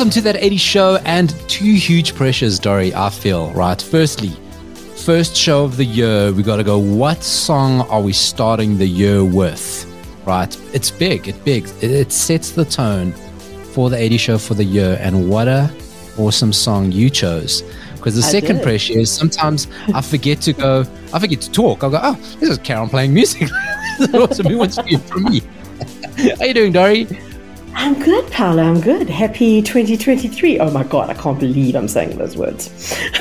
Welcome to That 80s Show, and two huge pressures, Dori, I feel, right? Firstly, first show of the year, we got to go, what song are we starting the year with, right? It's big, it sets the tone for the 80s Show for the year, and what a awesome song you chose. Because the second pressure is sometimes I forget to talk. I'll go, oh, this is Karen playing music. Awesome. Who wants to hear from me? How you doing, Dori? I'm good, Paulo. I'm good. Happy 2023. Oh my God, I can't believe I'm saying those words.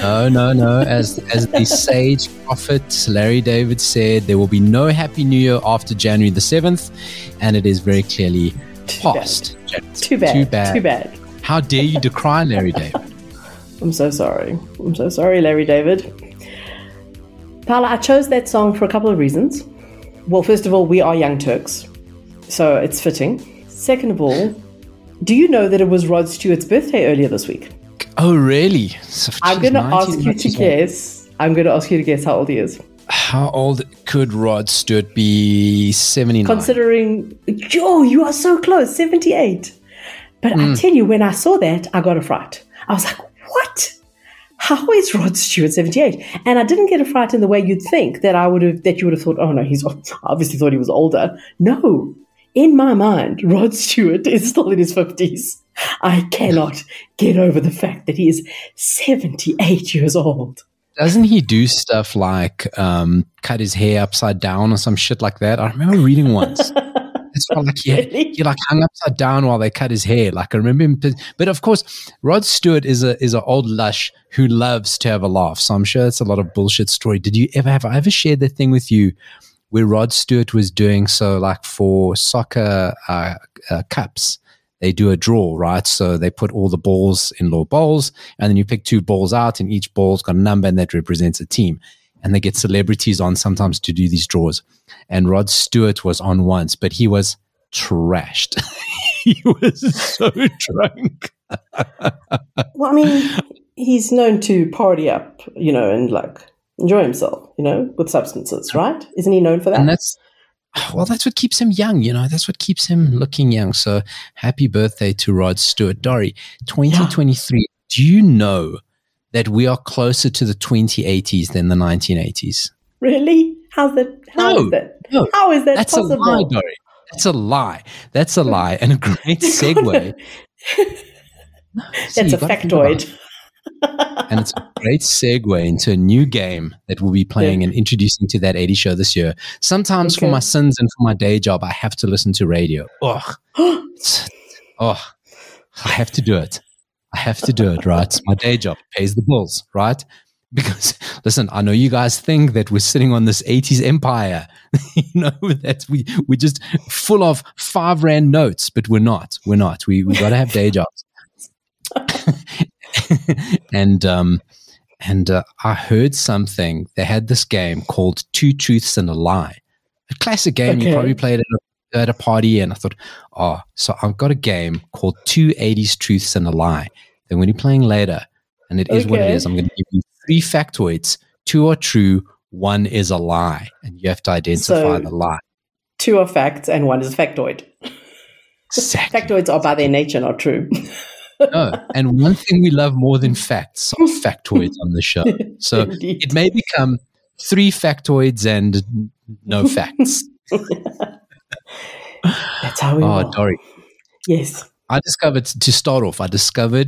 No. As the sage prophet Larry David said, there will be no Happy New Year after January the 7th, and it is very clearly past. Too bad. How dare you decry Larry David? I'm so sorry, Larry David. Paulo, I chose that song for a couple of reasons. Well, first of all, we are young Turks, so it's fitting. Second of all, do you know that it was Rod Stewart's birthday earlier this week? Oh, really? So, I'm going to ask you to guess. I'm going to ask you to guess how old he is. How old could Rod Stewart be? 79. Considering, you are so close, 78. But I tell you, when I saw that, I got a fright. I was like, what? How is Rod Stewart 78? And I didn't get a fright in the way you'd think that you would have thought, oh no, he's obviously thought he was older. No. In my mind, Rod Stewart is still in his 50s. I cannot get over the fact that he is 78 years old. Doesn't he do stuff like cut his hair upside down or some shit like that? I remember reading once. It's like he like hung upside down while they cut his hair. Like I remember him, but of course, Rod Stewart is an old lush who loves to have a laugh. So I'm sure it's a lot of bullshit story. Have I ever shared that thing with you where Rod Stewart was doing so like for soccer cups? They do a draw, right? So they put all the balls in little bowls, and then you pick two balls out, and each ball's got a number, and that represents a team. And they get celebrities on sometimes to do these draws. And Rod Stewart was on once, but he was trashed. He was so drunk. Well, I mean, he's known to party up, and like enjoy himself, with substances, right? Isn't he known for that? And that's what keeps him young, That's what keeps him looking young. So happy birthday to Rod Stewart. Dori, 2023, do you know that we are closer to the 2080s than the 1980s? Really? How is that? No. How is that That's possible? That's a lie, Dori. That's a lie. And a great segue. That's a factoid. And it's a great segue into a new game that we'll be playing and introducing to That 80s Show this year. Sometimes for my sins and for my day job, I have to listen to radio. I have to do it. Right? It's my day job. It pays the bills, right? Because, listen, I know you guys think that we're sitting on this 80s empire, that we're just full of 5 rand notes, but we're not. We got to have day jobs. And I heard something. They had this game called Two Truths and a Lie. A classic game. You probably played it at a party, and I thought, so I've got a game called 2 80s Truths and a Lie. Then when you're playing later, and it is what it is, I'm going to give you 3 factoids. 2 are true, 1 is a lie, and you have to identify the lie. 2 are facts and 1 is a factoid. Exactly. Factoids are by their nature not true. No, and one thing we love more than facts are factoids on the show. So it may become 3 factoids and no facts. That's how we roll. Dori. Yes. I discovered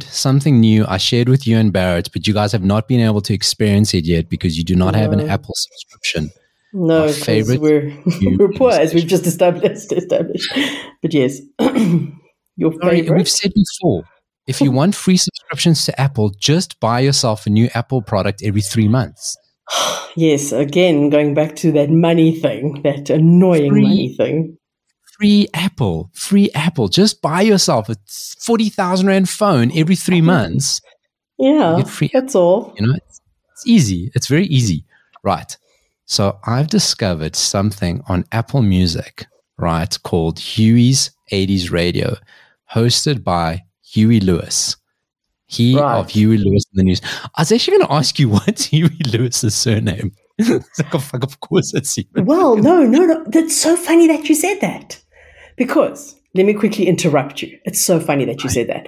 something new. I shared with you and Barrett, but you guys have not been able to experience it yet because you do not have an Apple subscription. No, we're poor, as we've just established. But yes, your favorite. We've said before, if you want free subscriptions to Apple, just buy yourself a new Apple product every 3 months. Yes, again, going back to that money thing, that annoying money thing. Free Apple. Just buy yourself a 40,000 rand phone every 3 months. Yeah, that's all. It's easy. It's very easy. Right. So I've discovered something on Apple Music, right, called Huey's 80s Radio, hosted by Huey Lewis. Of Huey Lewis in the News. I was actually going to ask you, what's Huey Lewis's surname? Of course it's Huey. Well, no. That's so funny that you said that. Because, let me quickly interrupt you. It's so funny that you said that.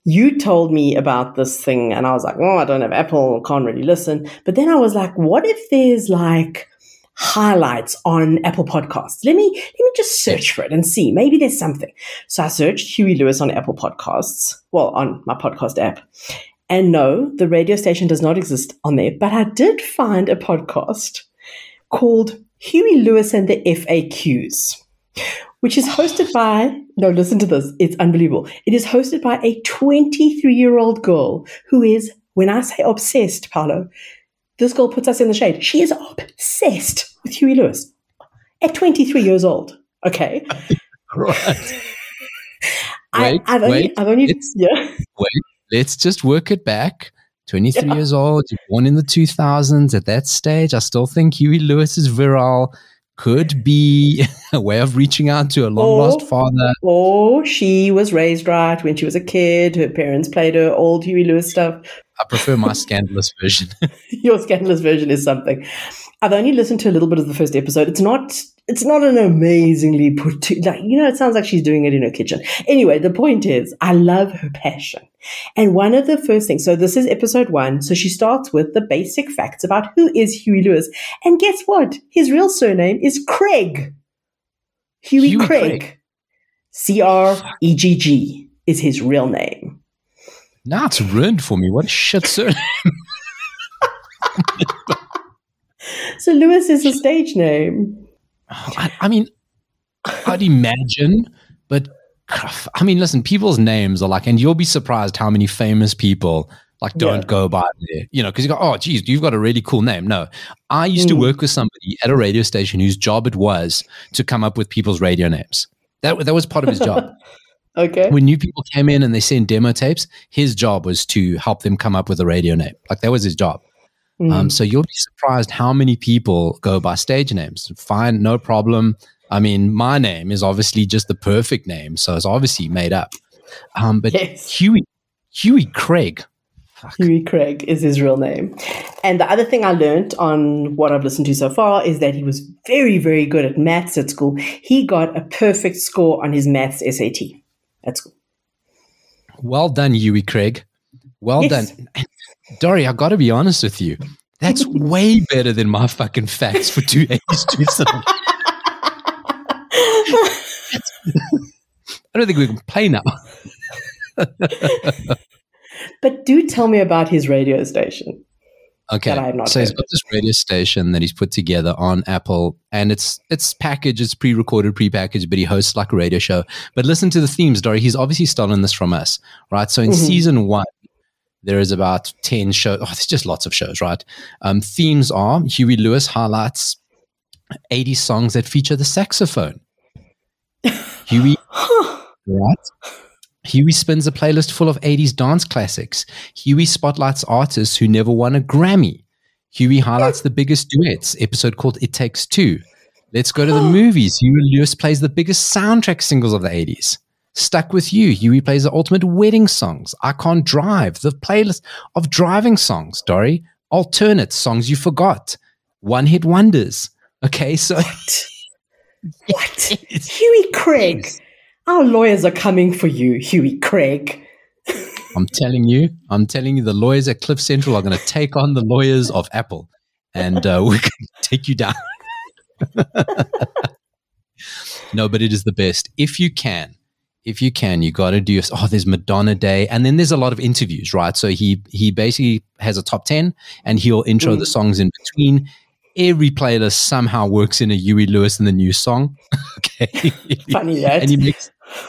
you told me about this thing, and I was like, oh, I don't have Apple, can't really listen. But then I was like, what if there's like highlights on Apple Podcasts? Let me just search for it and see. Maybe there's something. So I searched Huey Lewis on Apple Podcasts, well, on my podcast app. And no, the radio station does not exist on there. But I did find a podcast called Huey Lewis and the FAQs, which is hosted by, no, listen to this, it's unbelievable. It is hosted by a 23-year-old girl who is, when I say obsessed, Paulo, this girl puts us in the shade. She is obsessed with Huey Lewis at 23 years old. Okay. Right. Wait, let's just work it back. 23 years old, you're born in the 2000s. At that stage, I still think Huey Lewis's viral could be a way of reaching out to a long-lost father. Or she was raised right when she was a kid. Her parents played her old Huey Lewis stuff. I prefer my scandalous version. Your scandalous version is something. I've only listened to a little bit of the first episode. It's not an amazingly put to, like, it sounds like she's doing it in her kitchen. Anyway, the point is, I love her passion. And one of the first things, so this is episode 1. So she starts with the basic facts about who is Huey Lewis. And guess what? His real surname is Craig. Huey Craig. Cregg is his real name. Now it's ruined for me. What a shit surname. So Lewis is a stage name. I mean, I'd imagine, but I mean, listen, people's names are like, and you'll be surprised how many famous people like don't go by there, because you go, oh, geez, you've got a really cool name. No, I used to work with somebody at a radio station whose job it was to come up with people's radio names. That was part of his job. Okay. When new people came in and they sent demo tapes, his job was to help them come up with a radio name. Like that was his job. So you'll be surprised how many people go by stage names. Fine, no problem. I mean, my name is obviously just the perfect name, so it's obviously made up. But yes. Huey Craig. Fuck. Huey Craig is his real name. And the other thing I learned on what I've listened to so far is that he was very, very good at maths at school. He got a perfect score on his maths SAT at school. Well done, Huey Craig. Well done. Dori, I got to be honest with you. That's way better than my fucking facts for 280s. I don't think we can play now. But do tell me about his radio station. Okay, so he's got this radio station that he's put together on Apple, and it's packaged, it's pre-recorded, pre-packaged, but he hosts like a radio show. But listen to the themes, Dori. He's obviously stolen this from us, right? So in season 1, there is about 10 shows. Oh, there's just lots of shows, right? Themes are Huey Lewis highlights 80 songs that feature the saxophone. Huey, right? Huey spins a playlist full of 80s dance classics. Huey spotlights artists who never won a Grammy. Huey highlights the biggest duets, episode called It Takes Two. Let's go to the movies. Huey Lewis plays the biggest soundtrack singles of the 80s. Stuck with You, Huey plays the ultimate wedding songs. I Can't Drive, the playlist of driving songs, Dori. Alternate songs you forgot. One hit wonders. Okay, so... What? Huey Craig. Our lawyers are coming for you, Huey Craig. I'm telling you, the lawyers at Cliff Central are going to take on the lawyers of Apple, and we're going to take you down. No, but it is the best. If you can, you got to do. There's Madonna Day, and then there's a lot of interviews, right? So he basically has a top 10, and he'll intro the songs in between. Every playlist somehow works in a Huey Lewis and the News song. Okay, funny that. And he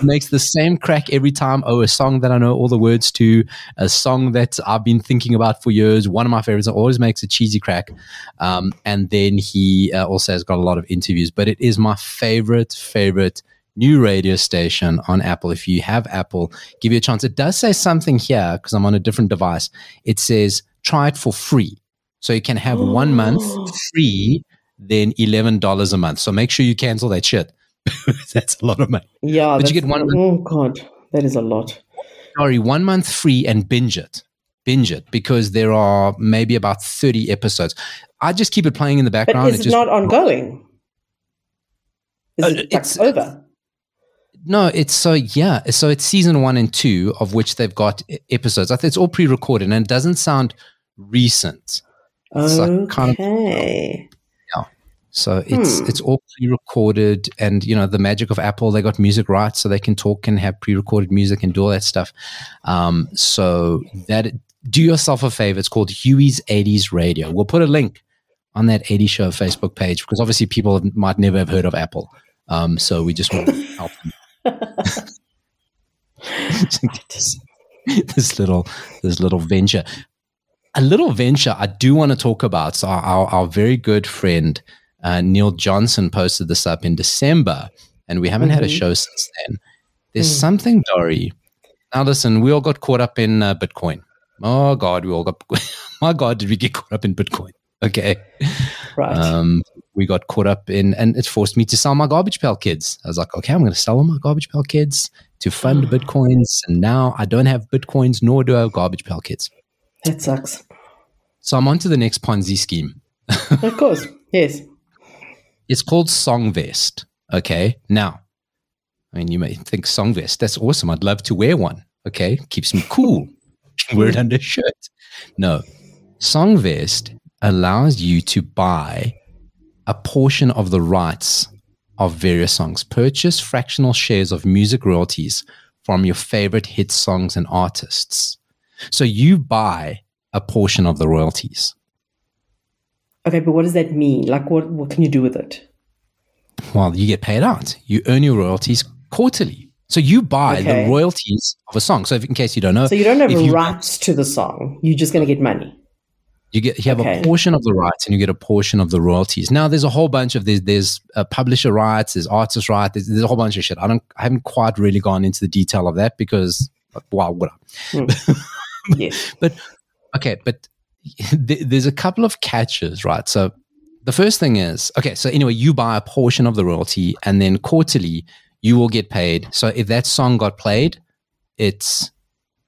makes the same crack every time. Oh, a song that I know all the words to, a song that I've been thinking about for years. One of my favorites. Always makes a cheesy crack. And then he also has got a lot of interviews. But it is my favorite new radio station on Apple. If you have Apple, give you a chance. It does say something here because I'm on a different device. It says try it for free. So you can have 1 month free, then $11 a month. So make sure you cancel that shit. That's a lot of money. Yeah. But you get 1 month. Oh, God. That is a lot. Sorry, 1 month free and binge it. Binge it because there are maybe about 30 episodes. I just keep it playing in the background. But it's not ongoing. It's over. No, it's season 1 and 2, of which they've got episodes. I think it's all pre-recorded, and it doesn't sound recent. It's like kind of, yeah. So it's all pre-recorded, and the magic of Apple, they got music rights, so they can talk and have pre-recorded music and do all that stuff. So that, do yourself a favor. It's called Huey's 80s Radio. We'll put a link on that 80 Show Facebook page, because obviously people might never have heard of Apple. So we just want to help them. this little venture. A little venture I do want to talk about. So our very good friend Neil Johnson posted this up in December, and we haven't had a show since then. There's something, Dori. Now listen, we all got caught up in Bitcoin. Oh God, my God, did we get caught up in Bitcoin? Okay. Right. We got caught up in, and it forced me to sell my Garbage Pail Kids. I was like, okay, I'm going to sell all my Garbage Pail Kids to fund Bitcoins. And now I don't have Bitcoins, nor do I have Garbage Pail Kids. That sucks. So I'm on to the next Ponzi scheme. Of course. Yes. It's called Songvest. Okay. Now, I mean, you may think Songvest, that's awesome. I'd love to wear one. Okay. Keeps me cool. Wear it under a shirt. No. Songvest allows you to buy a portion of the rights of various songs. Purchase fractional shares of music royalties from your favorite hit songs and artists. So you buy a portion of the royalties. Okay, but what does that mean? Like, what can you do with it? Well, you get paid out. You earn your royalties quarterly. So you buy the royalties of a song. So in case you don't know. So you don't have rights to the song. You're just going to get money. You have a portion of the rights, and you get a portion of the royalties. Now, there's a whole bunch of there's publisher rights, there's artist rights, there's a whole bunch of shit. I haven't quite really gone into the detail of that because, wow, what up? Yes. But there's a couple of catches, right? So the first thing is, so anyway, you buy a portion of the royalty, and then quarterly you will get paid. So if that song got played, it's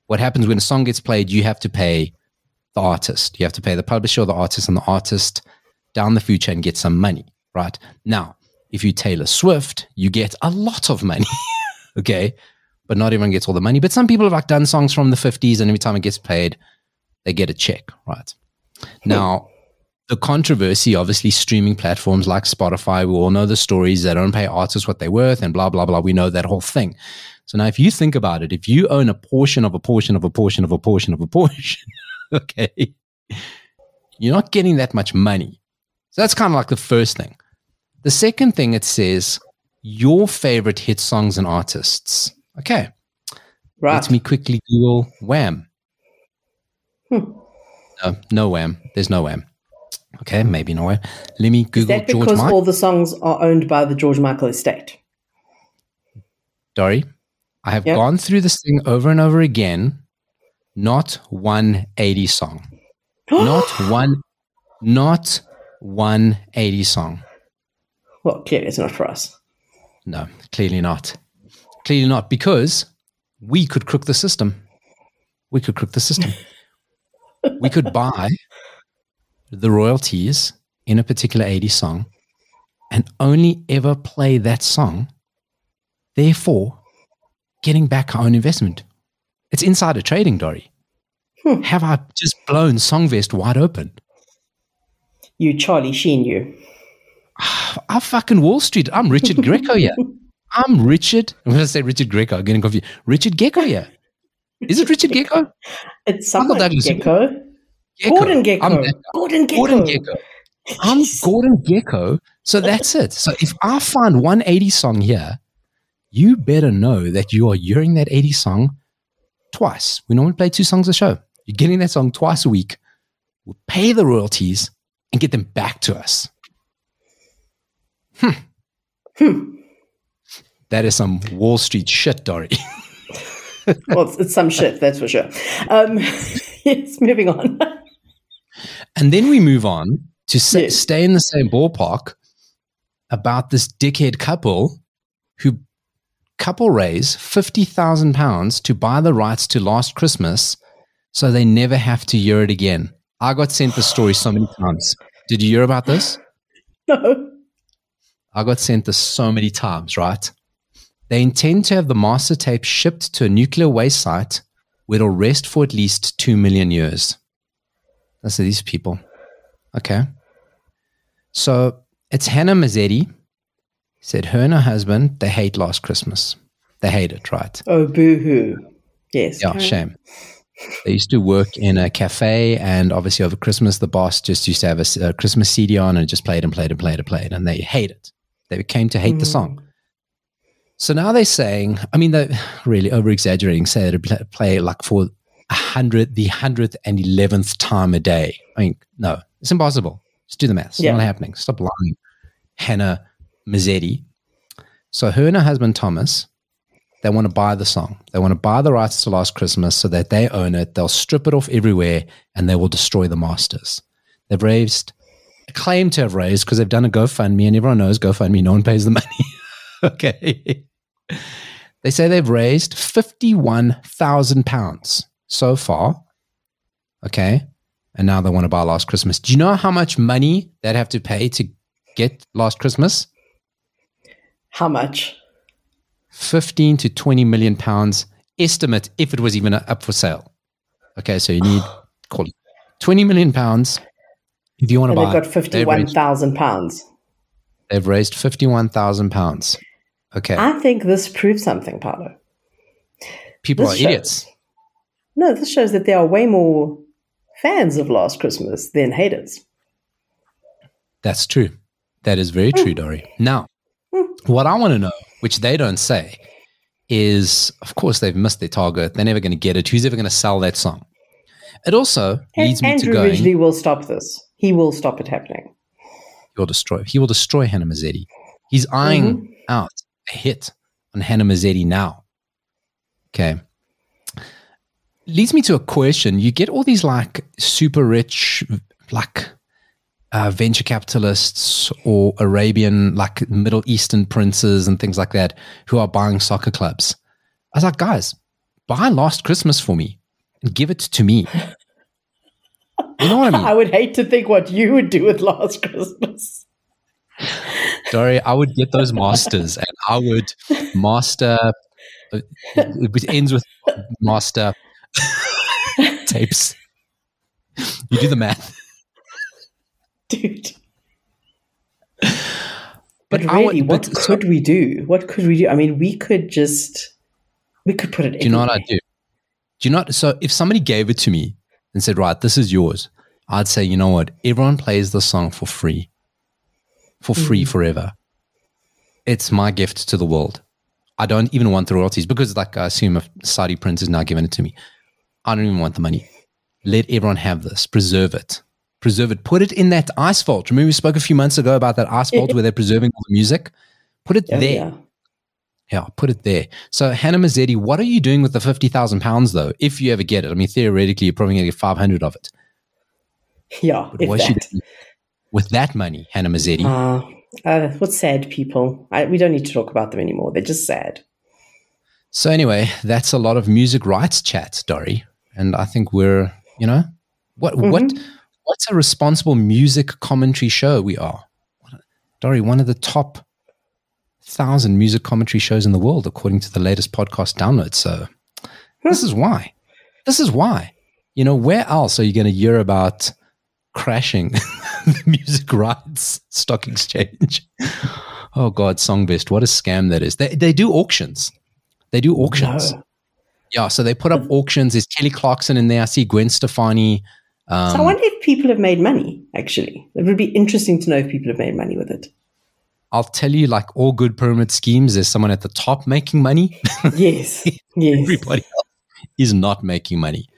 what happens when a song gets played, you have to pay the artist. You have to pay the publisher or the artist, and the artist down the food chain gets some money, right? Now, if you Taylor Swift, you get a lot of money, okay? But not everyone gets all the money. But some people have done songs from the 50s, and every time it gets played, they get a check, right? Now, the controversy, obviously, streaming platforms like Spotify, we all know the stories. They don't pay artists what they're worth and blah, blah, blah. We know that whole thing. So now if you think about it, if you own a portion of a portion of a portion of a portion of a portion, okay, you're not getting that much money. So that's kind of like the first thing. The second thing, it says your favorite hit songs and artists. Okay. Right. Let me quickly Google Wham. No Wham. There's no Wham. Okay, maybe no Wham. Let me Google George Michael. Is that because all the songs are owned by the George Michael estate? Dori, I have gone through this thing over and over again. Not one 80 song. not one 80 song. Well, clearly it's not for us. No, clearly not. Clearly not, because we could crook the system. We could buy the royalties in a particular 80 song and only ever play that song, therefore getting back our own investment. It's insider trading, Dori. Have I just blown Songvest wide open? You Charlie Sheen, you. I'm fucking Wall Street. I'm Richard Gekko here. I'm going to say Richard Gekko. I'm getting confused. Richard Gekko here. Is it Richard Gekko? It's someone Gekko. Gordon Gekko. Gordon Gekko. I'm Gordon Gekko. So that's it. So if I find one 80 song here, you better know that you are hearing that 80 song twice. We normally play 2 songs a show. You're getting that song twice a week. We'll pay the royalties and get them back to us. That is some Wall Street shit, Dori. Well, it's some shit, that's for sure. Yes, moving on. And then we move on to stay in the same ballpark about this dickhead couple who raise £50,000 to buy the rights to Last Christmas so they never have to hear it again. I got sent the story so many times. Did you hear about this? No. I got sent this so many times, right? They intend to have the master tape shipped to a nuclear waste site where it'll rest for at least 2 million years. That's these people. Okay. So it's Hannah Mazzetti. Said her and her husband, they hate Last Christmas. They hate it, right? Oh, boo-hoo. Yes. Yeah, shame. They used to work in a cafe, and obviously over Christmas, the boss just used to have a Christmas CD on and just played and played and played and played, and they hate it. They came to hate the song. So now they're saying, I mean, they're really over-exaggerating, say they'd play like for the 111th time a day. I mean, no, it's impossible. Just do the math. It's not happening. Stop lying. Hannah Mazzetti. So her and her husband, Thomas, they want to buy the song. They want to buy the rights to Last Christmas so that they own it. They'll strip it off everywhere and they will destroy the masters. They've claim to have raised, because they've done a GoFundMe, and everyone knows GoFundMe, no one pays the money. Okay. They say they've raised £51,000 so far. Okay. And now they want to buy Last Christmas. Do you know how much money they'd have to pay to get Last Christmas? How much? 15 to 20 million pounds estimate, if it was even up for sale. Okay, so you need call it 20 million pounds if you want to buy. They've got 51,000 pounds. They've raised 51,000 pounds. Okay. I think this proves something, Paulo. People are idiots. No, this shows that there are way more fans of Last Christmas than haters. That's true. That is very true, Dori. Now, what I want to know, which they don't say, is, of course, they've missed their target. They're never going to get it. Who's ever going to sell that song? It also leads me to going... Andrew Ridgely will stop this. He will stop it happening. He will destroy Hannah Mazzetti. He's eyeing out a hit on Hannah Mazzetti now. Okay. Leads me to a question. You get all these like super rich, like venture capitalists or Arabian, like Middle Eastern princes and things like that who are buying soccer clubs. I was like, guys, buy Last Christmas for me and give it to me. You know what I mean? I would hate to think what you would do with Last Christmas. Dori, I would get those masters and I would master, it ends with master tapes. You do the math. Dude. But really, what could we do? What could we do? I mean, we could put it in. Do you know what I'd do? So if somebody gave it to me and said, right, this is yours, I'd say, you know what? Everyone plays the song for free. For free forever. It's my gift to the world. I don't even want the royalties because, like, I assume a Saudi prince is now giving it to me. I don't even want the money. Let everyone have this. Preserve it. Put it in that ice vault. Remember we spoke a few months ago about that ice vault where they're preserving all the music? Put it there. Yeah, put it there. So, Hannah Mazzetti, what are you doing with the £50,000 though? If you ever get it. I mean, theoretically, you're probably going to get 500 of it. Yeah, with that money, Hannah Mazzetti? What's sad people? We don't need to talk about them anymore. They're just sad. So anyway, that's a lot of music rights chat, Dori. And I think we're, what's a responsible music commentary show we are? Dori, one of the top 1,000 music commentary shows in the world, according to the latest podcast download. So this is why. Where else are you going to hear about crashing the music rights stock exchange? Oh God, Songbest, what a scam that is. They do auctions. No. Yeah, so they put up auctions. There's Kelly Clarkson in there. I see Gwen Stefani. So I wonder if people have made money, actually. It would be interesting to know if people have made money with it. I'll tell you, like all good pyramid schemes, there's someone at the top making money. Yes. Everybody else is not making money.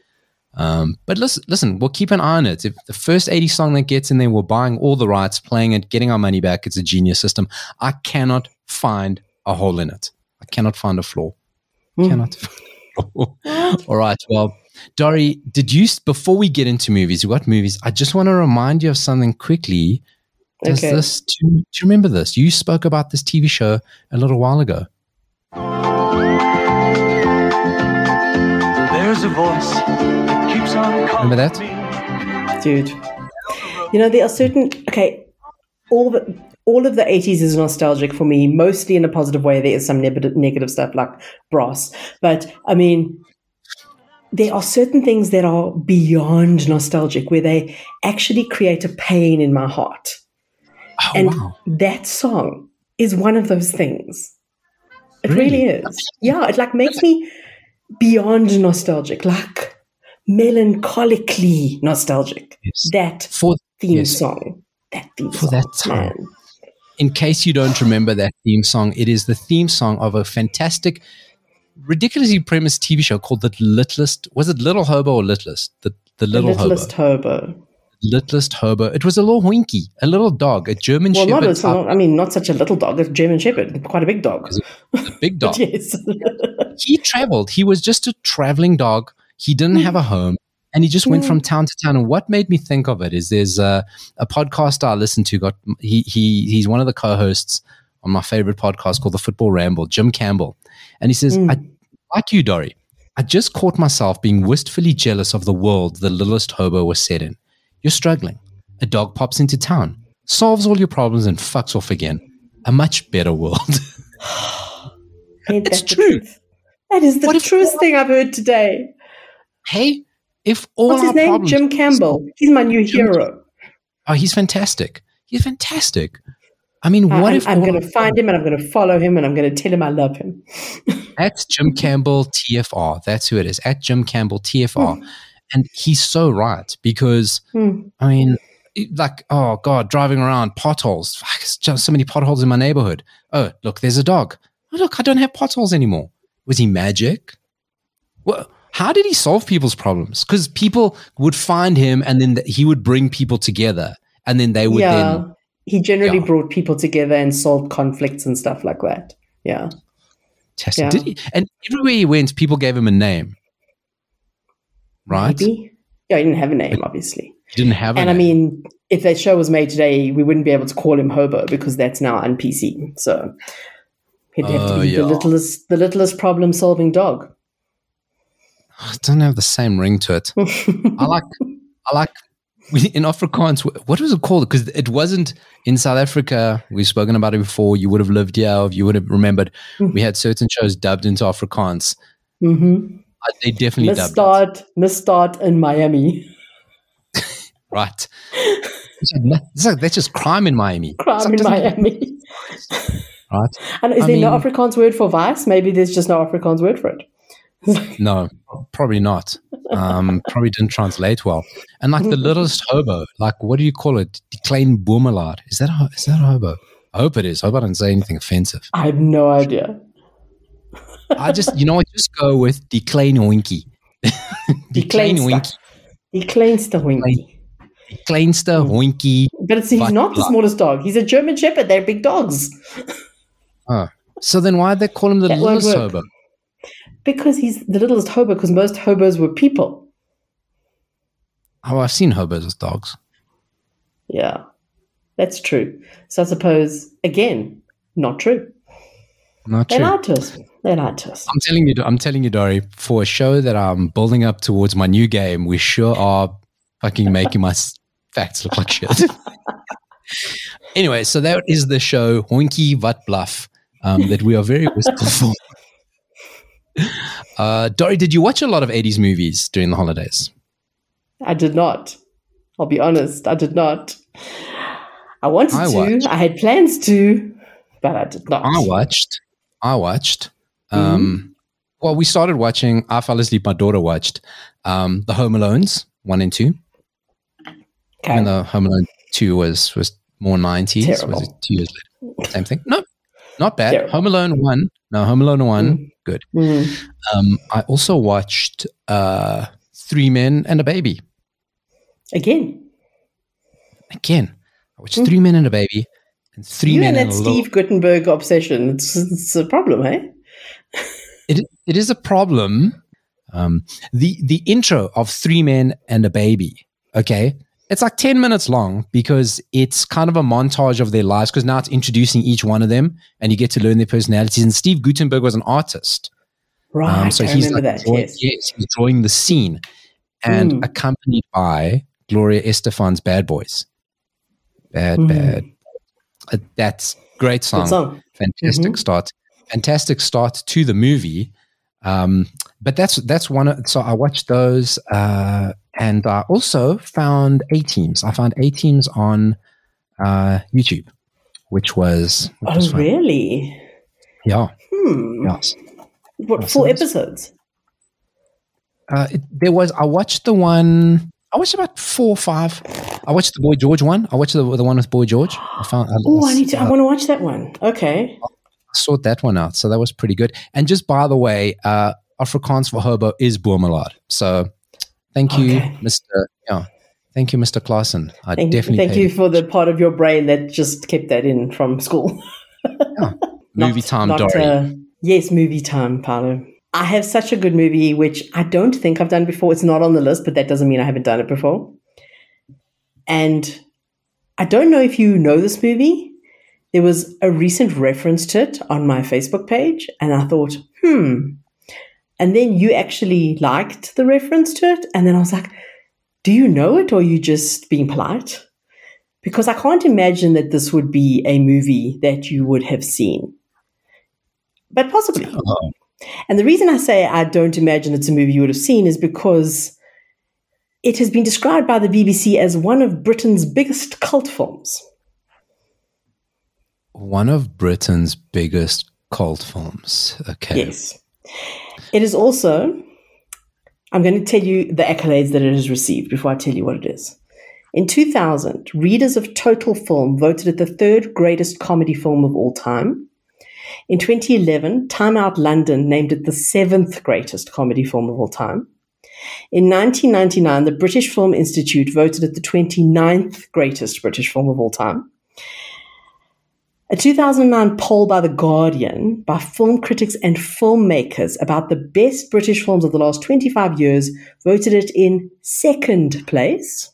But listen, we'll keep an eye on it. If the first 80 song that gets in there, we're buying all the rights, playing it, getting our money back. It's a genius system. I cannot find a hole in it. I cannot find a flaw. Cannot find a flaw. All right. Well, Dori, before we get into movies, what movies? I just want to remind you of something quickly. Do you remember this? You spoke about this TV show a little while ago. There's a voice that keeps on calling. Remember that? Dude. There are certain, all all of the 80s is nostalgic for me, mostly in a positive way. There is some negative stuff like brass. But, I mean, there are certain things that are beyond nostalgic where they actually create a pain in my heart. Oh, and wow. that song is one of those things. It Really? really is. Yeah, it like makes me beyond nostalgic, like melancholically nostalgic. Yes. That theme song. That theme for song. that time. Man. In case you don't remember that theme song, it is the theme song of a fantastic, ridiculously premised TV show called The Littlest. Was it Little Hobo or Littlest? The Littlest Hobo. Littlest Hobo. It was a little hoinky, a little dog, a German Shepherd. Not such a little dog, a German Shepherd, quite a big dog. A big dog. Yes. He traveled. He was just a traveling dog. He didn't have a home. And he just went from town to town. And what made me think of it is there's a podcast I listen to. He's one of the co-hosts on my favorite podcast called The Football Ramble, Jim Campbell. And he says, like you, Dori, I just caught myself being wistfully jealous of the world the littlest hobo was set in. You're struggling. A dog pops into town, solves all your problems and fucks off again. A much better world. It's true. That is the truest thing I've heard today. Hey, if all What's his name? Jim Campbell. He's my new hero. Oh, he's fantastic. He's fantastic. I mean, I'm going to find him and I'm going to follow him and I'm going to tell him I love him. At Jim Campbell TFR. That's who it is. At Jim Campbell TFR. And he's so right because, I mean, like, oh, God, driving around, potholes. Fuck, there's just so many potholes in my neighborhood. Oh, look, there's a dog. Oh, look, I don't have potholes anymore. Was he magic? Well, how did he solve people's problems? Because people would find him and then he would bring people together and then they would then. He generally brought people together and solved conflicts and stuff like that. Yeah. Fantastic. Did he? And everywhere he went, people gave him a name. Right? Maybe. Yeah, he didn't have a name, obviously. He didn't have a name. And I mean, if that show was made today, we wouldn't be able to call him Hobo because that's now un-PC. So he'd have to be the littlest problem-solving dog. It doesn't have the same ring to it. I like in Afrikaans, what was it called? Because it wasn't in South Africa. We've spoken about it before. You would have lived here, or you would have remembered. We had certain shows dubbed into Afrikaans. They definitely dubbed it. Misstart in Miami. Right. That's just crime in Miami. Crime in Miami. Right. And is there no Afrikaans word for vice? Maybe there's just no Afrikaans word for it. No, probably not. Probably didn't translate well. And like the littlest hobo, like what do you call it? Die klein boemelaar. Is that a hobo? I hope it is. I hope I didn't say anything offensive. I have no idea. I just, just go with die klein hoentjie. Die klein hoentjie. Die kleinste hoentjie. Die kleinste hoentjie. But he's not the smallest dog. He's a German Shepherd. They're big dogs. Oh, so then why'd they call him the littlest hobo? Because he's the littlest hobo, because most hobos were people. Oh, I've seen hobos as dogs. Yeah, that's true. So I suppose, again, not true. Not true. They lied to us. I'm telling you, Dori, for a show that I'm building up towards my new game, we sure are fucking making my facts look like shit. Anyway, so that is the show, Hoentjie Wat Bluff, that we are very wistful for. Dori, did you watch a lot of 80s movies during the holidays? I did not. I'll be honest, I did not. I wanted to. I had plans to, but I did not. I watched. Well, we started watching. I fell asleep. My daughter watched the Home Alones 1 and 2. Okay. Even though Home Alone 2 was more 90s. Terrible. Was it 2 years later? Same thing. No, not bad. Terrible. Home Alone 1. No, Home Alone 1. Good. I also watched 3 Men and a Baby. Again. I watched 3 Men and a Baby. And 3 Men and a Little. Steve Guttenberg obsession. It's a problem, eh? It is a problem. The intro of 3 Men and a Baby, okay? It's like 10 minutes long because it's kind of a montage of their lives because now it's introducing each one of them and you get to learn their personalities. And Steve Guttenberg was an artist. Right, so I he's remember like that, he's drawing the scene and accompanied by Gloria Estefan's Bad Boys. Bad. That's great song. Good song. Fantastic start. Fantastic start to the movie. But that's one. So I watched those, and I also found A-Teams. I found A-Teams on YouTube, which was fun. Really? Yeah. Yes. What, 4 episodes? There was. I watched the one. I watched about 4 or 5. I watched the Boy George one. I watched the one with Boy George. I want to watch that one. Okay. I sorted that one out. So that was pretty good. And just by the way, Afrikaans for hobo is Boermelaar. So thank you, Thank you, Mr. Claassen. Thank you for the part of your brain that just kept that in from school. Movie time, Dori. Yes, movie time, Paulo. I have such a good movie, which I don't think I've done before. It's not on the list, but that doesn't mean I haven't done it before. And I don't know if you know this movie. There was a recent reference to it on my Facebook page, and I thought, And then you actually liked the reference to it, and then I was like, do you know it, or are you just being polite? Because I can't imagine that this would be a movie that you would have seen. But possibly. Oh. And the reason I say I don't imagine it's a movie you would have seen is because it has been described by the BBC as one of Britain's biggest cult films. One of Britain's biggest cult films. Okay. Yes. It is also, I'm going to tell you the accolades that it has received before I tell you what it is. In 2000, readers of Total Film voted it the 3rd greatest comedy film of all time. In 2011, Time Out London named it the 7th greatest comedy film of all time. In 1999, the British Film Institute voted it the 29th greatest British film of all time. A 2009 poll by The Guardian, by film critics and filmmakers about the best British films of the last 25 years, voted it in 2nd place.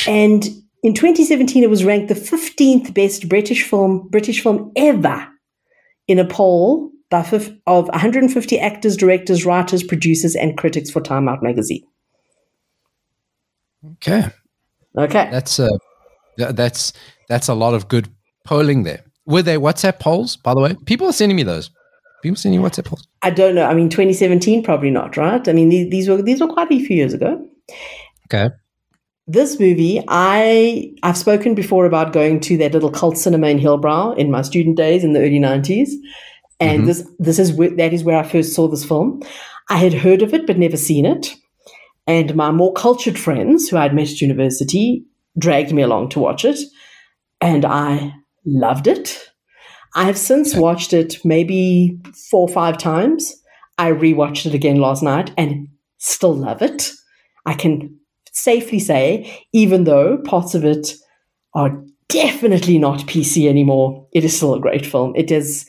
And in 2017, it was ranked the 15th best British film ever in a poll of 150 actors, directors, writers, producers, and critics for Time Out magazine. Okay. That's a lot of good polling there. Were they WhatsApp polls, by the way? People are sending me those. People sending you WhatsApp polls. I don't know. I mean, 2017, probably not, right? I mean, these were quite a few years ago. Okay. This movie, I've spoken before about going to that little cult cinema in Hillbrow in my student days in the early 90s. And that is where I first saw this film. I had heard of it, but never seen it. And my more cultured friends who I'd met at university dragged me along to watch it. And I loved it. I have since watched it maybe 4 or 5 times. I rewatched it again last night and still love it. I can safely say, even though parts of it are definitely not PC anymore, it is still a great film. It has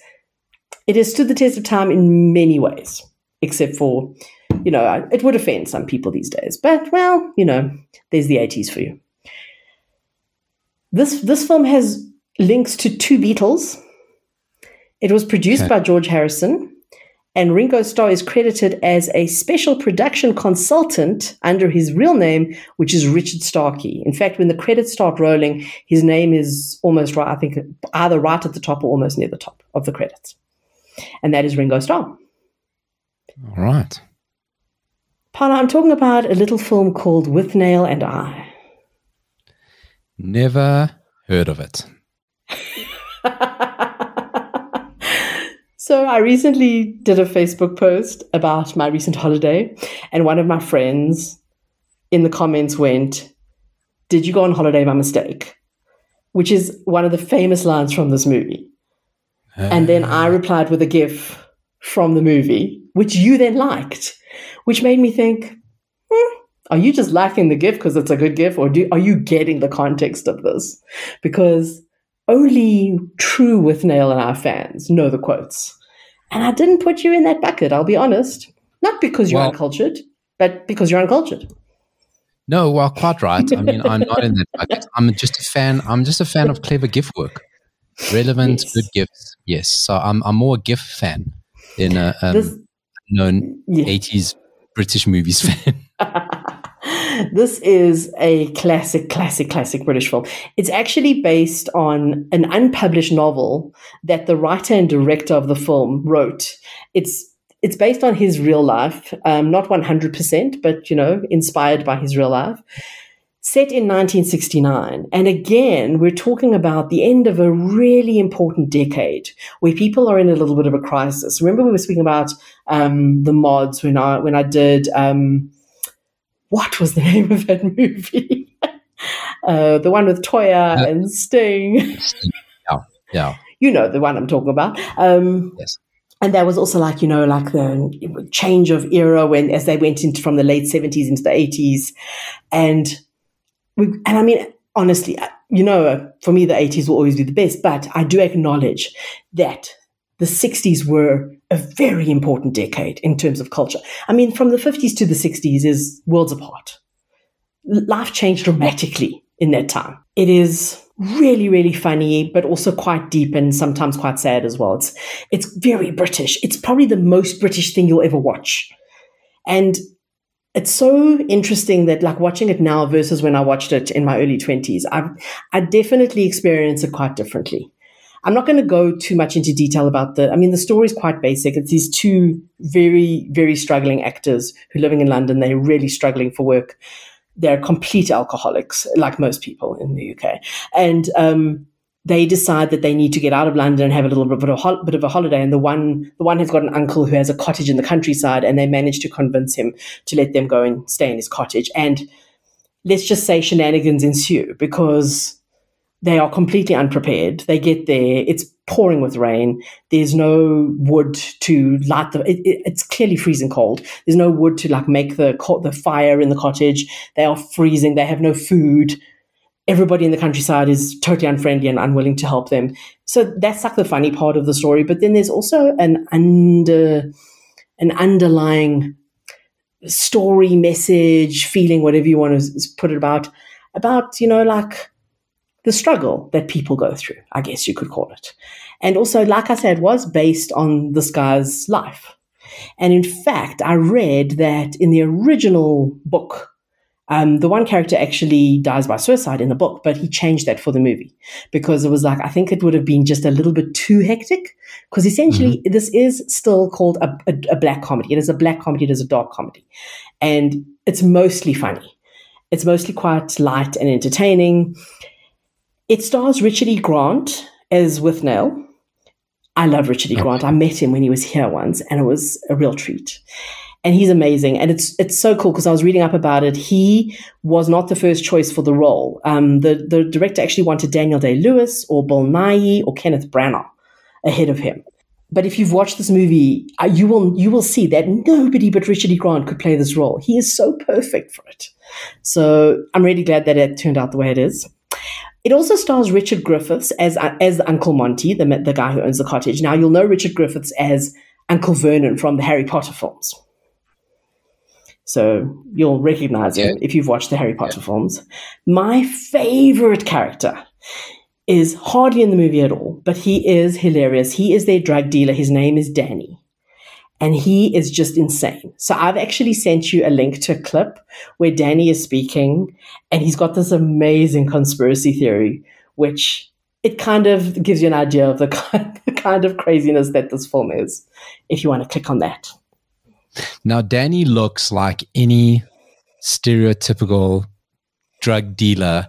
stood the test of time in many ways, except for, it would offend some people these days. But, well, there's the 80s for you. This film has links to 2 Beatles. It was produced by George Harrison, and Ringo Starr is credited as a special production consultant under his real name, which is Richard Starkey. In fact, when the credits start rolling, his name is almost right, I think, either right at the top or almost near the top of the credits. And that is Ringo Starr. All right. Paulo, I'm talking about a little film called With Nail and I. Never heard of it. So I recently did a Facebook post about my recent holiday, and one of my friends in the comments went, "Did you go on holiday by mistake?" Which is one of the famous lines from this movie. And then I replied with a GIF from the movie, which you then liked, which made me think, are you just liking the GIF because it's a good GIF, or are you getting the context of this? Because only true With Nail and I fans know the quotes. And I didn't put you in that bucket, I'll be honest. Not because you're uncultured, but because you're uncultured. No, well, quite right. I mean, I'm not in that bucket. I'm just a fan of clever GIF work. Relevant, good GIFs. Yes. So I'm more a GIF fan than a known 80s British movies fan. This is a classic British film. It's actually based on an unpublished novel that the writer and director of the film wrote. It's based on his real life, not 100%, but, inspired by his real life. Set in 1969. And again, we're talking about the end of a really important decade where people are in a little bit of a crisis. Remember we were speaking about the mods when I did, what was the name of that movie? The one with Toya and Sting. Yeah. You know the one I'm talking about. Yes. And that was also like the change of era as they went into from the late 70s into the 80s. And I mean, honestly, for me, the 80s will always be the best, but I do acknowledge that the 60s were a very important decade in terms of culture. I mean, from the 50s to the 60s is worlds apart. Life changed dramatically in that time. It is really, really funny, but also quite deep and sometimes quite sad as well. It's very British. It's probably the most British thing you'll ever watch. And it's so interesting that like watching it now versus when I watched it in my early 20s, I definitely experience it quite differently. I'm not going to go too much into detail about the story is quite basic. It's these two very, very struggling actors who are living in London. They're really struggling for work. They're complete alcoholics, like most people in the UK. And they decide that they need to get out of London and have a little bit of a holiday. And the one has got an uncle who has a cottage in the countryside, and they manage to convince him to let them go and stay in his cottage. And let's just say shenanigans ensue because they are completely unprepared. They get there. It's pouring with rain. There's no wood to light it's clearly freezing cold. There's no wood to like make the fire in the cottage. They are freezing. They have no food. Everybody in the countryside is totally unfriendly and unwilling to help them. So that's like the funny part of the story. But then there's also an underlying story, message, feeling, whatever you want to put it about, like the struggle that people go through, I guess you could call it. And also, like I said, was based on this guy's life. And in fact, I read that in the original book, the one character actually dies by suicide in the book, but he changed that for the movie because it was like, I think it would have been just a little bit too hectic because essentially this is still called a black comedy. It is a black comedy. It is a dark comedy. And it's mostly funny. It's mostly quite light and entertaining. It stars Richard E. Grant as Withnail. I love Richard E. Grant. I met him when he was here once, and it was a real treat. And he's amazing. And it's so cool because I was reading up about it. He was not the first choice for the role. The director actually wanted Daniel Day-Lewis or Bill Nighy or Kenneth Branagh ahead of him. But if you've watched this movie, you will see that nobody but Richard E. Grant could play this role. He is so perfect for it. So I'm really glad that it turned out the way it is. It also stars Richard Griffiths as Uncle Monty, the guy who owns the cottage. Now, you'll know Richard Griffiths as Uncle Vernon from the Harry Potter films. So you'll recognize him if you've watched the Harry Potter films. My favorite character is hardly in the movie at all, but he is hilarious. He is their drug dealer. His name is Danny. And he is just insane. So I've actually sent you a link to a clip where Danny is speaking, and he's got this amazing conspiracy theory, which it kind of gives you an idea of the kind of craziness that this film is, if you want to click on that. Now, Danny looks like any stereotypical drug dealer.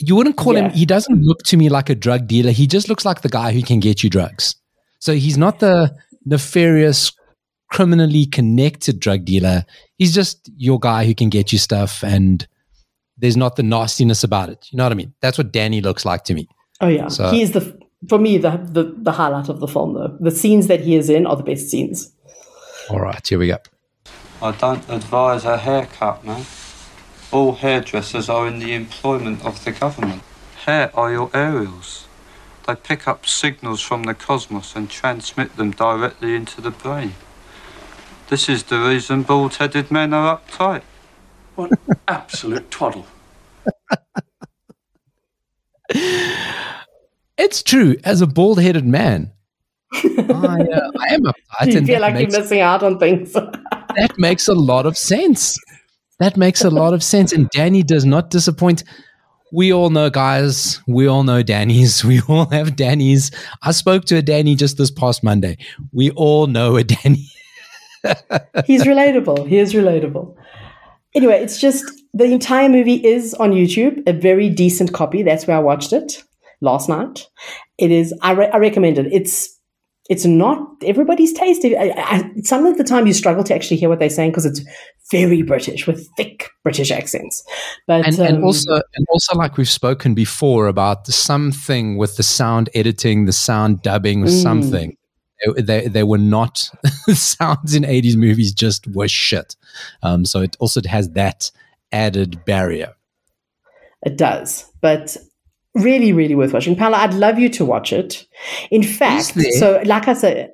You wouldn't call him, he doesn't look to me like a drug dealer. He just looks like the guy who can get you drugs. So he's not the nefarious, criminally connected drug dealer. He's just your guy who can get you stuff, and there's not the nastiness about it. You know what I mean? That's what Danny looks like to me. Oh yeah. So, he is for me the highlight of the film though. The scenes that he is in are the best scenes. All right, here we go. I don't advise a haircut, man. All hairdressers are in the employment of the government. Hair are your aerials. They pick up signals from the cosmos and transmit them directly into the brain. This is the reason bald-headed men are uptight. What absolute twaddle. It's true. As a bald-headed man, I am uptight. Do you feel like you're missing out on things? That makes a lot of sense. That makes a lot of sense. And Danny does not disappoint. We all know, guys. We all know Danny's. We all have Danny's. I spoke to a Danny just this past Monday. We all know a Danny. He's relatable. He is relatable. Anyway, it's just the entire movie is on YouTube, a very decent copy. That's where I watched it last night. It is. I recommend it. It's not everybody's taste. Some of the time you struggle to actually hear what they're saying because it's very British with thick British accents. But and also like we've spoken before about something with the sound editing, the sound dubbing, or something. They were not sounds in 80s movies just were shit. So it also has that added barrier. It does, but really, really worth watching. Paulo, I'd love you to watch it. In fact, so like I said,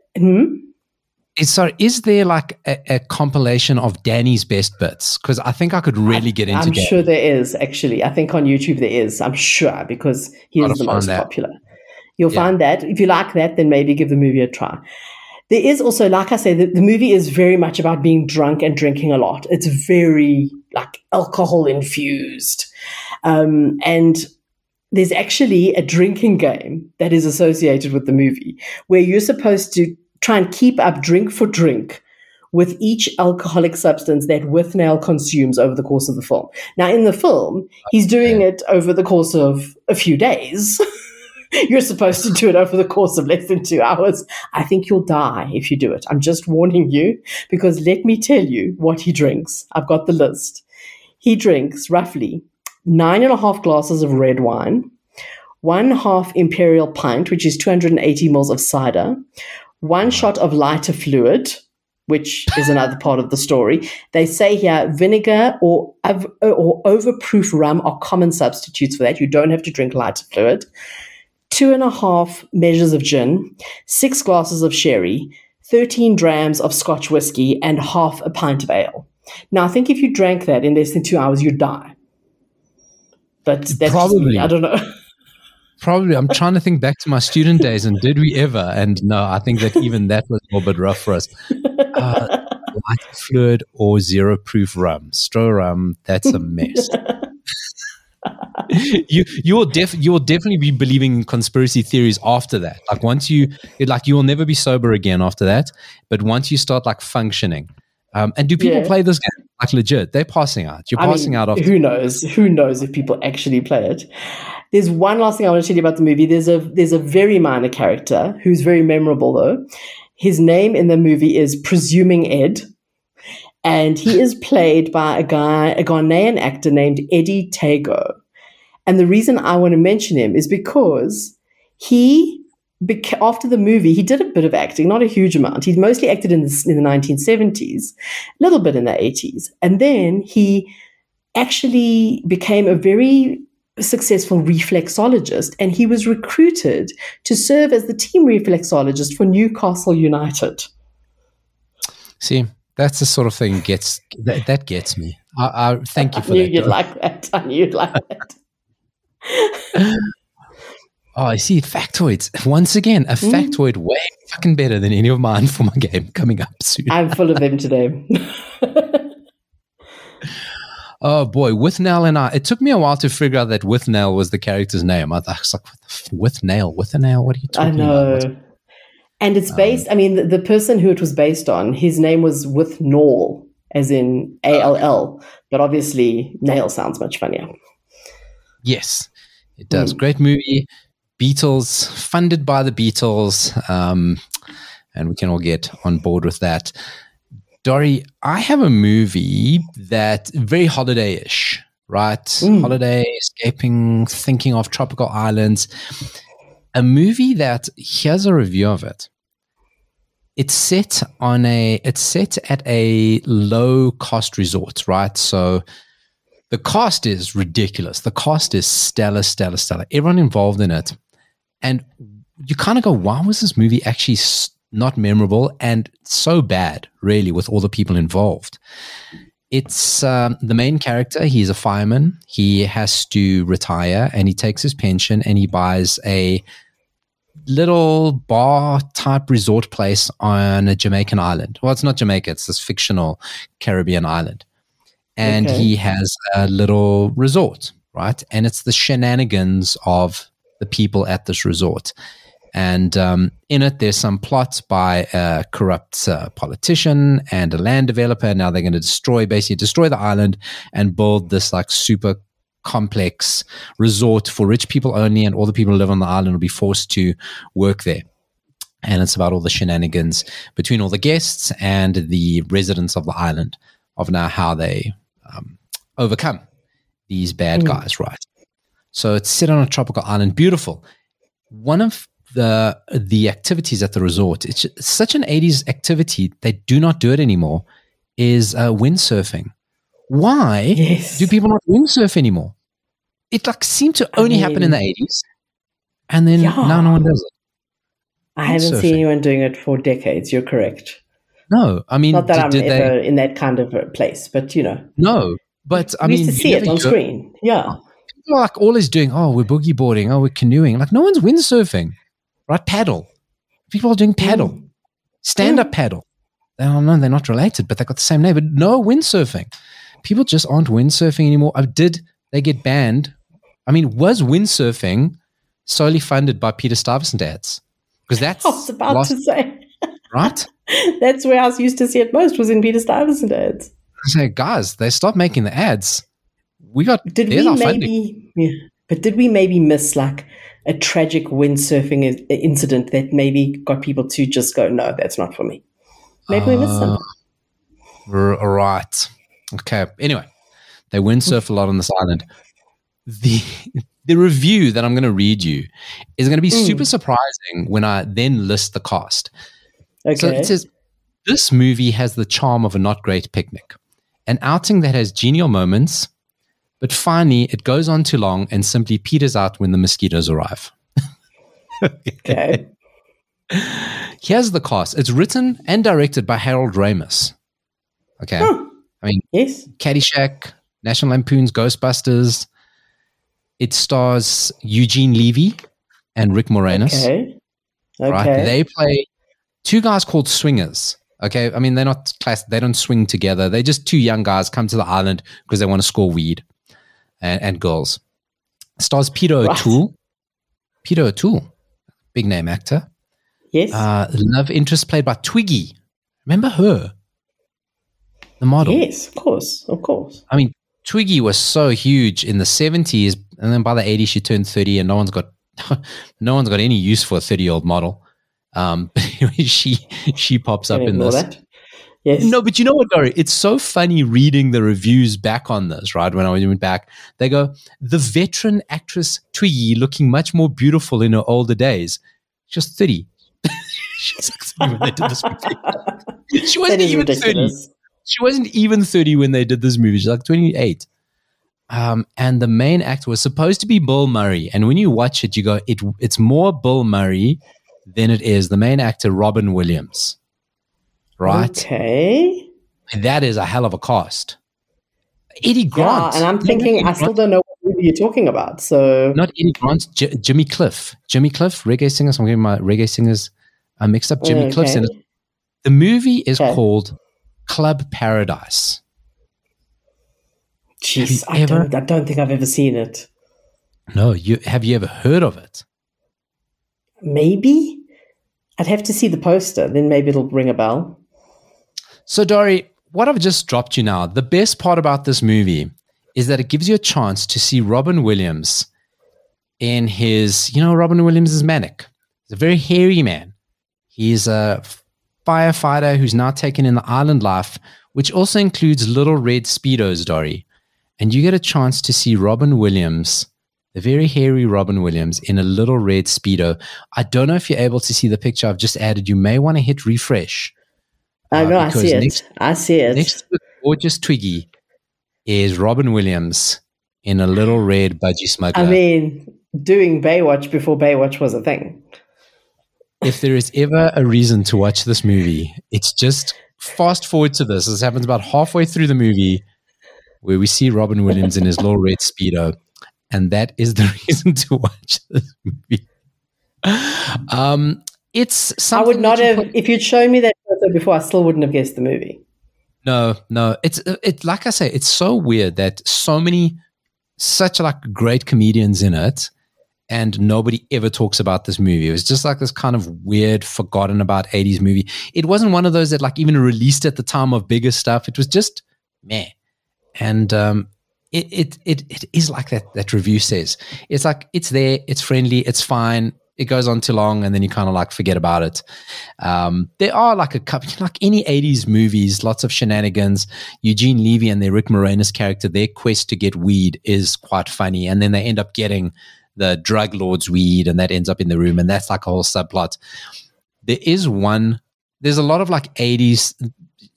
is there like a compilation of Danny's best bits? Because I think I could really get into. I'm sure there is, actually. I think on YouTube there is. I'm sure, because he is the most popular. You'll find that. If you like that, then maybe give the movie a try. There is also, like I say, the movie is very much about being drunk and drinking a lot. It's very like alcohol infused, and there's actually a drinking game that is associated with the movie where you're supposed to try and keep up drink for drink with each alcoholic substance that Withnail consumes over the course of the film. Now, in the film, he's doing it over the course of a few days. You're supposed to do it over the course of less than 2 hours. I think you'll die if you do it. I'm just warning you, because let me tell you what he drinks. I've got the list. He drinks roughly 9.5 glasses of red wine, 1/2 imperial pint, which is 280 mils of cider, 1 shot of lighter fluid, which is another part of the story. They say here vinegar or overproof rum are common substitutes for that. You don't have to drink lighter fluid. 2.5 measures of gin, 6 glasses of sherry, 13 drams of Scotch whiskey, and 1/2 a pint of ale. Now, I think if you drank that in less than 2 hours, you'd die. But that's probably. I don't know. Probably. I'm trying to think back to my student days, and did we ever? And no, I think that even that was a little bit rough for us. Light fluid or zero proof rum, straw rum. That's a mess. You will definitely be believing in conspiracy theories after that. Like once you will never be sober again after that. But once you start like functioning, and do people play this game like legit? They're passing out. You're passing out. Who knows? Who knows if people actually play it? There's one last thing I want to tell you about the movie. There's a very minor character who's very memorable though. His name in the movie is Presuming Ed, and he is played by a Ghanaian actor named Eddie Tego. And the reason I want to mention him is because after the movie, he did a bit of acting, not a huge amount. He mostly acted in the 1970s, a little bit in the 80s. And then he actually became a very successful reflexologist, and he was recruited to serve as the team reflexologist for Newcastle United. See, that's the sort of thing that gets me. I thank you for that. I knew you'd like that. I knew you'd like that. Oh, I see. Factoids. Once again, a factoid way fucking better than any of mine for my game coming up soon. I'm full of them today. Oh boy, Withnail and it took me a while to figure out that Withnail was the character's name. I was like, Withnail? What are you talking about? I know. And it's based, the person who it was based on, his name was Withnail, as in ALL. But obviously, nail sounds much funnier. Yes, it does. Great movie. Beatles, funded by the Beatles. And we can all get on board with that. Dori, I have a movie that very holiday-ish, right? Holiday, escaping, thinking of tropical islands. A movie that, here's a review of it. It's set at a low-cost resort, right? So the cast is ridiculous. The cast is stellar. Everyone involved in it. And you kind of go, why was this movie actually not memorable and so bad, really, with all the people involved? It's the main character. He's a fireman. He has to retire, and he takes his pension and he buys a little bar-type resort place on a Jamaican island. Well, it's not Jamaica. It's this fictional Caribbean island. and he has a little resort, right? And it's the shenanigans of the people at this resort. And in it, there's some plots by a corrupt politician and a land developer. Now they're going to destroy the island and build this like super complex resort for rich people only, and all the people who live on the island will be forced to work there. And it's about all the shenanigans between all the guests and the residents of the island of now how they overcome these bad guys, right? So it's set on a tropical island, beautiful. One of the activities at the resort, it's such an 80s activity, they do not do it anymore, is windsurfing. Why do people not windsurf anymore? It like seemed to only happen in the 80s, and then now no one does it. I haven't seen anyone doing it for decades. You're correct. No, I mean, not that I'm ever in that kind of a place, but you know. No, but I mean, used to see it on screen. Yeah, people are like always doing. Oh, we're boogie boarding. Oh, we're canoeing. Like no one's windsurfing, right? Paddle. People are doing paddle, stand-up paddle. Oh no, they're not related, but they got the same name. But no windsurfing. People just aren't windsurfing anymore. Did they get banned? I mean, was windsurfing solely funded by Peter Stuyvesant ads? Because that's I was about to say, right? That's where I used to see it most, was in Peter Stuyvesant ads. I say, guys, they stopped making the ads. Did we maybe miss like a tragic windsurfing incident that maybe got people to just go, no, that's not for me? Maybe we missed something. Right. Okay. Anyway, they windsurf a lot on this island. The review that I'm going to read you is going to be super surprising when I then list the cast. Okay. So it says, this movie has the charm of a not great picnic, an outing that has genial moments, but finally it goes on too long and simply peters out when the mosquitoes arrive. Okay. Here's the cast. It's written and directed by Harold Ramis. Okay. I mean, yes. Caddyshack, National Lampoon's Ghostbusters. It stars Eugene Levy and Rick Moranis. Okay. Right? They play two guys called swingers. Okay. I mean, they're not class. They don't swing together. They're just two young guys come to the island because they want to score weed and girls. It stars Peter O'Toole. Peter O'Toole, big name actor. Yes. Love interest played by Twiggy. Remember her? The model. Yes, of course. Of course. I mean, Twiggy was so huge in the 70s, and then by the 80s she turned 30, and no one's got any use for a 30-year-old model. But anyway, she pops up in this. That. Yes. No, but you know what, Dori? It's so funny reading the reviews back on this, right? When I went back, they go, the veteran actress Twiggy looking much more beautiful in her older days. Just 30. She's like 30 when they did this movie. She wasn't even ridiculous. 30. She wasn't even 30 when they did this movie. She's like 28. And the main actor was supposed to be Bill Murray. And when you watch it, you go, it's more Bill Murray than it is the main actor, Robin Williams. Right? Okay. And that is a hell of a cast. Eddie Grant. Yeah, and I'm thinking, I still don't know what movie you're talking about. So not Eddie Grant, Jimmy Cliff. Jimmy Cliff, reggae singer. So I'm getting my reggae singers mixed up. Jimmy Cliff's in it. The movie is called Club Paradise. Jeez, I don't think I've ever seen it. No, have you ever heard of it? Maybe. I'd have to see the poster, then maybe it'll ring a bell. So, Dori, what I've just dropped you now, the best part about this movie is that it gives you a chance to see Robin Williams in his, Robin Williams is manic. He's a very hairy man. He's a firefighter who's now taken in the island life, which also includes little red speedos, Dori. And you get a chance to see Robin Williams, the very hairy Robin Williams, in a little red speedo. I don't know if you're able to see the picture I've just added. You may want to hit refresh. No, I see it. I see it. Next to the gorgeous Twiggy is Robin Williams in a little red budgie smuggler. I mean, doing Baywatch before Baywatch was a thing. If there is ever a reason to watch this movie, it's just fast forward to this. This happens about halfway through the movie where we see Robin Williams in his little red speedo. And that is the reason to watch this movie. It's something I would not have, if you'd shown me that photo before, I still wouldn't have guessed the movie. No. It's like I say, it's so weird that such like great comedians in it, and nobody ever talks about this movie. It was just like this kind of weird, forgotten about 80s movie. It wasn't one of those that like even released at the time of bigger stuff. It was just meh. And it is like that review says. It's like, it's there, it's friendly, it's fine. It goes on too long, and then you kind of like forget about it. There are like a couple, like any 80s movies, lots of shenanigans. Eugene Levy and their Rick Moranis character, their quest to get weed is quite funny. And then they end up getting the drug lord's weed, and that ends up in the room. And that's like a whole subplot. There's a lot of like 80s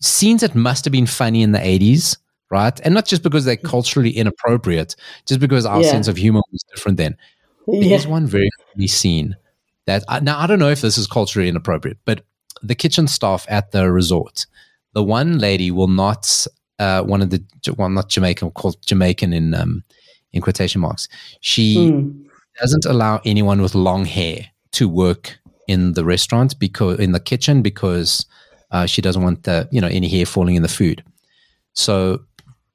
scenes that must have been funny in the 80s, right? And not just because they're culturally inappropriate, just because our sense of humor was different then. There's one very funny scene that now I don't know if this is culturally inappropriate, but the kitchen staff at the resort, the one lady will not, not Jamaican, called Jamaican in quotation marks. She doesn't allow anyone with long hair to work in the restaurant in the kitchen because she doesn't want any hair falling in the food. So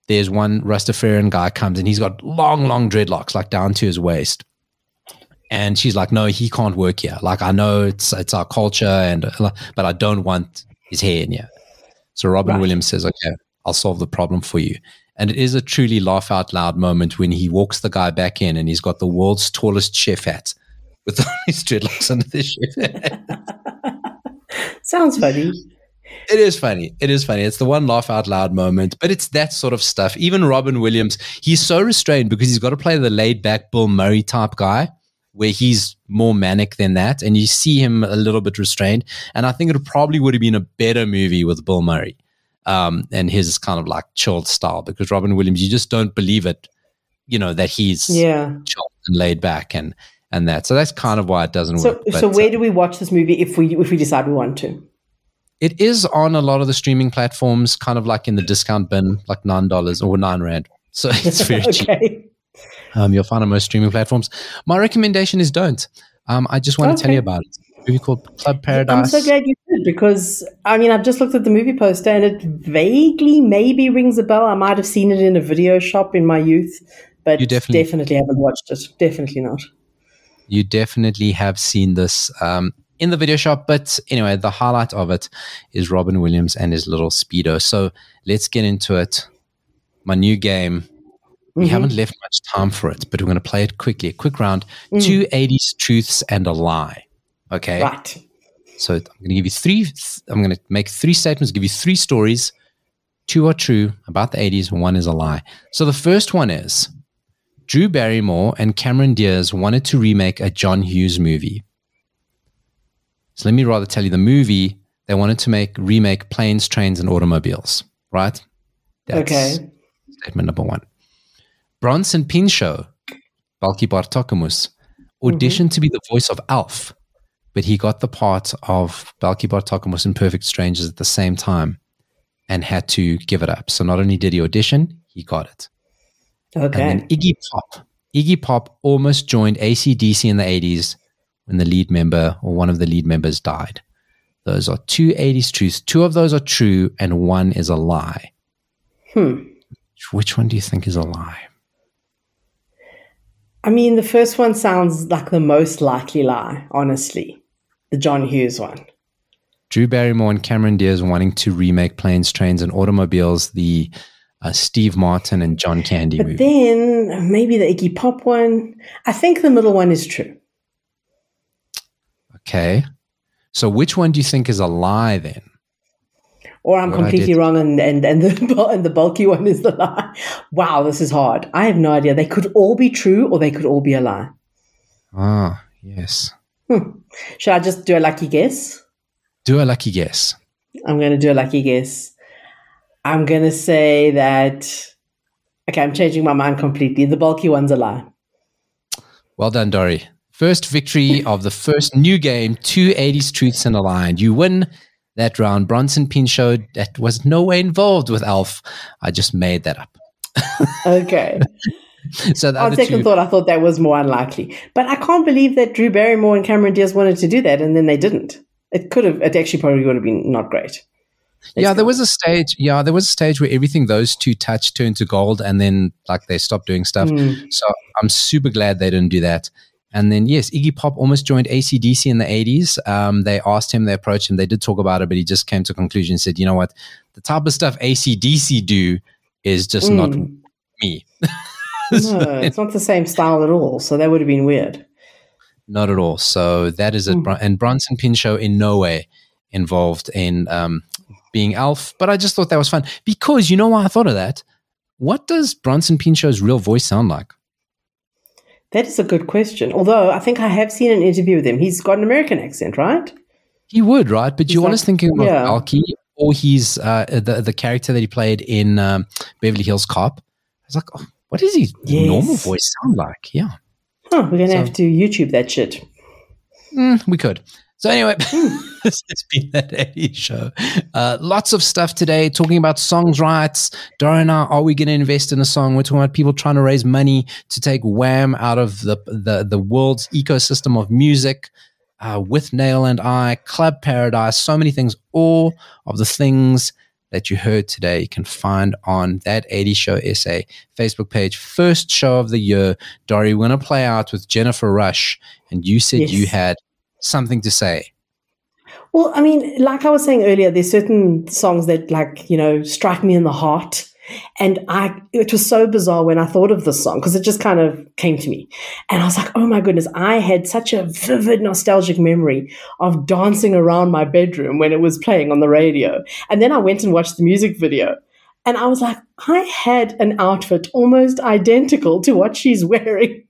there's one Rastafarian guy comes and he's got long dreadlocks like down to his waist. And she's like, no, he can't work here. Like, I know it's our culture, but I don't want his hair in here. So Robin Williams says, okay, I'll solve the problem for you. And it is a truly laugh out loud moment when he walks the guy back in and he's got the world's tallest chef hat with all his dreadlocks under the chef hat. Sounds funny. It is funny. It's the one laugh out loud moment, but it's that sort of stuff. Even Robin Williams, he's so restrained because he's got to play the laid back Bill Murray type guy, where he's more manic than that, and you see him a little bit restrained. And I think it probably would have been a better movie with Bill Murray and his kind of like chilled style, because Robin Williams, you just don't believe it, that he's chilled and laid back and that. So that's kind of why it doesn't work. So where do we watch this movie if we decide we want to? It is on a lot of the streaming platforms, kind of like in the discount bin, like $9 or R9. So it's very cheap. You'll find on most streaming platforms. My recommendation is don't. I just want to tell you about it. It's a movie called Club Paradise. I'm so glad you did, because, I've just looked at the movie poster and it vaguely maybe rings a bell. I might have seen it in a video shop in my youth, but you definitely haven't watched it. Definitely not. You definitely have seen this in the video shop. But anyway, the highlight of it is Robin Williams and his little speedo. So let's get into it. My new game. We haven't left much time for it, but we're going to play it quickly. A quick round. 2 80s truths and a lie. Okay? Right. So I'm going to give you I'm going to make 3 statements, give you 3 stories. 2 are true about the 80s, 1 is a lie. So the first one is, Drew Barrymore and Cameron Diaz wanted to remake a John Hughes movie. So let me rather tell you the movie. They wanted to remake Planes, Trains, and Automobiles. Right? That's statement number 1. Bronson Pinchot, Balki Bartokomous, auditioned to be the voice of Alf, but he got the part of Balki Bartokomous in Perfect Strangers at the same time and had to give it up. So not only did he audition, he got it. Okay. And then Iggy Pop almost joined AC/DC in the 80s when the lead member or one of the lead members died. Those are 2 80s truths. 2 of those are true and 1 is a lie. Which one do you think is a lie? The first one sounds like the most likely lie, honestly. The John Hughes one. Drew Barrymore and Cameron Diaz wanting to remake Planes, Trains, and Automobiles, the Steve Martin and John Candy movie. But then maybe the Iggy Pop one. I think the middle one is true. Okay. So which one do you think is a lie then? Or I'm completely wrong and the bulky one is the lie. Wow, this is hard. I have no idea. They could all be true or they could all be a lie. Ah, yes. Should I just do a lucky guess? Do a lucky guess. I'm going to do a lucky guess. I'm going to say that... Okay, I'm changing my mind completely. The bulky one's a lie. Well done, Dori. First victory of the first new game, 2 80s truths and a lie. And you win that round. Bronson Pinchot, that was no way involved with Alf. I just made that up. Okay. So on second thought, I thought that was more unlikely. But I can't believe that Drew Barrymore and Cameron Diaz wanted to do that and then they didn't. It actually probably would have been not great. Yeah, there was a stage. Yeah, there was a stage where everything those two touched turned to gold, and then like they stopped doing stuff. So I'm super glad they didn't do that. And then yes, Iggy Pop almost joined AC/DC in the 80s. They asked him, they approached him, they did talk about it, but he just came to a conclusion and said, you know what, the type of stuff AC/DC do is just not me. No, it's not the same style at all. So that would have been weird. Not at all. So that is it. And Bronson Pinchot in no way involved in being Alf, but I just thought that was fun because you know why I thought of that? What does Bronson Pinchot's real voice sound like? That is a good question. Although I think I have seen an interview with him. He's got an American accent, right? He would, right? But you're always thinking of Alki, or he's the character that he played in Beverly Hills Cop. I was like, oh, what does his normal voice sound like? Yeah. Huh, we're going to have to YouTube that shit. We could. So anyway, this has been that 80s show. Lots of stuff today, talking about songs rights. Dori and I, are we going to invest in a song? We're talking about people trying to raise money to take Wham out of the world's ecosystem of music with Nail and I, Club Paradise, so many things. All of the things that you heard today you can find on That 80s Show SA Facebook page. First show of the year. Dori, we're going to play out with Jenifer Rush, and you said you had something to say. Well, I mean, like I was saying earlier, there's certain songs that, like, you know, strike me in the heart. And it was so bizarre when I thought of this song because it just kind of came to me. And I was like, oh my goodness, I had such a vivid nostalgic memory of dancing around my bedroom when it was playing on the radio. And then I went and watched the music video. And I was like, I had an outfit almost identical to what she's wearing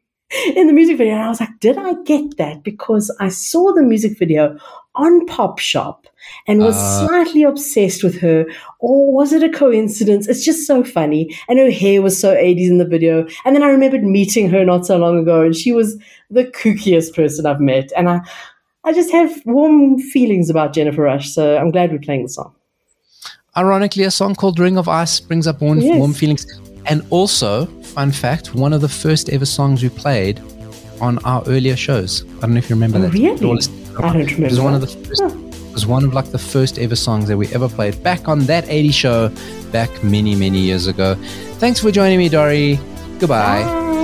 in the music video. And I was like, did I get that? Because I saw the music video on Pop Shop and was slightly obsessed with her. Or was it a coincidence? It's just so funny. And her hair was so 80s in the video. And then I remembered meeting her not so long ago, and she was the kookiest person I've met. And I just have warm feelings about Jenifer Rush. So I'm glad we're playing the song. Ironically, a song called Ring of Ice brings up warm feelings. And also, fun fact, one of the first ever songs we played on our earlier shows. I don't know if you remember that. Really? I don't remember. It was one of the first, it was one of like the first ever songs that we ever played back on That 80s Show back many, many years ago. Thanks for joining me, Dori. Goodbye. Bye.